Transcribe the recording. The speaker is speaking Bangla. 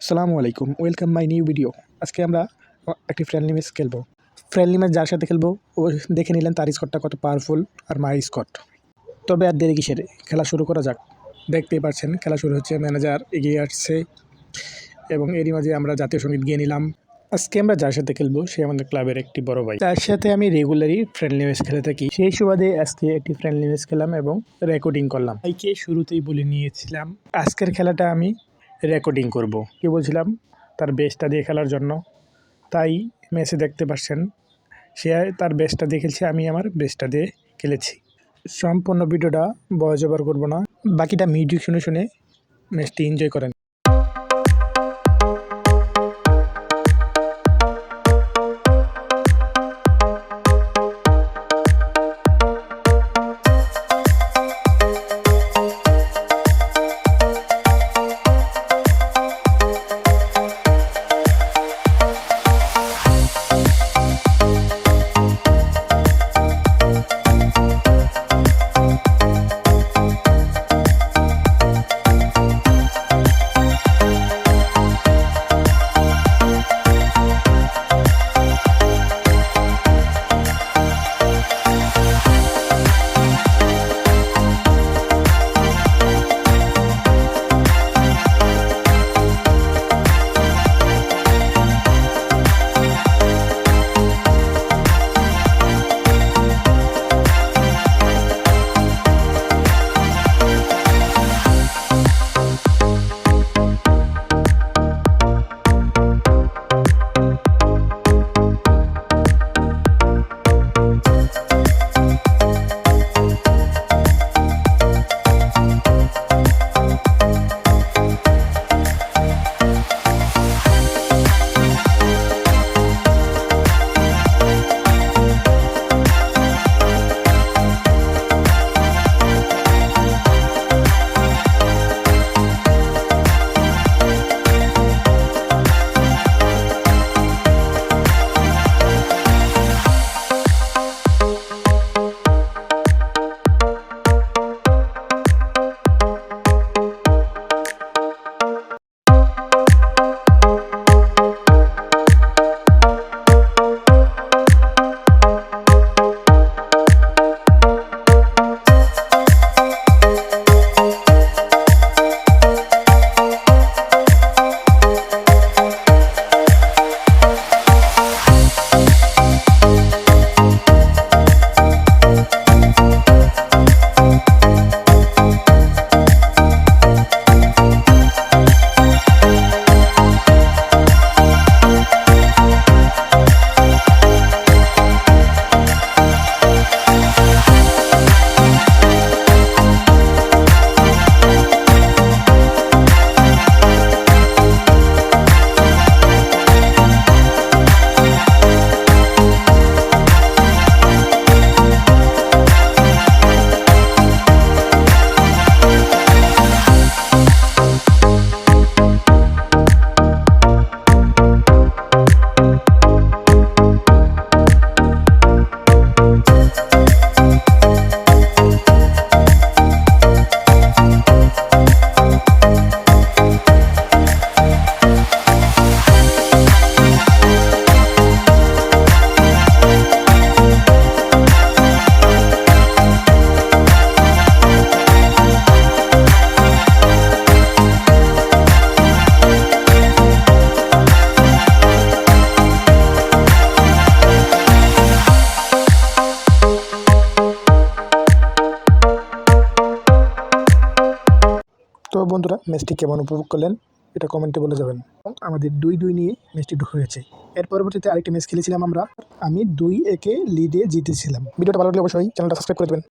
আসসালামু আলাইকুম, ওয়েলকাম মাই নিউ ভিডিও। আজকে আমরা একটি ফ্রেন্ডলি ম্যাচ খেলবো। ফ্রেন্ডলি ম্যাচ যার সাথে খেলবো ও দেখে নিলেন তার স্কোরটা কত পাওয়ারফুল আর মাই স্কোর। তবে আর দেরি কিসের, খেলা শুরু করা যাক। দেখতেই পাচ্ছেন খেলা শুরু হচ্ছে, ম্যানেজার এগিয়ে আসছে এবং এরই মাঝে আমরা জাতীয় সঙ্গীত গিয়ে নিলাম। আজকে আমরা যার সাথে খেলবো সে আমাদের ক্লাবের একটি বড় ভাই, তার সাথে আমি রেগুলারই ফ্রেন্ডলি ম্যাচ খেলে থাকি। সেই সুবাদে আজকে একটি ফ্রেন্ডলি ম্যাচ খেলাম এবং রেকর্ডিং করলাম। ভাইকে শুরুতেই বলে নিয়েছিলাম আজকের খেলাটা আমি রেকর্ডিং করব। কি বলছিলাম, তার বেস্টটা দিয়ে খেলার জন্য। তাই ম্যাচে দেখতে পাচ্ছেন সে তার বেস্টটা দিয়ে খেলছে, আমি আমার বেস্টটা দিয়ে খেলেছি। সম্পূর্ণ ভিডিওটা ভয়েস ওভার করবো না, বাকিটা মিউজিক শুনে শুনে ম্যাচটি এনজয় করেন। তো বন্ধুরা, ম্যাচটি কেমন উপভোগ করলেন এটা কমেন্টে বলে যাবেন। আমাদের 2-2 নিয়ে ম্যাচটি হয়েছে। এর পরবর্তীতে আরেকটি ম্যাচ খেলেছিলাম আমি 2-1 লিডে জিতেছিলাম। ভিডিওটা ভালো লাগলে অবশ্যই চ্যানেলটা সাবস্ক্রাইব করে দেবেন।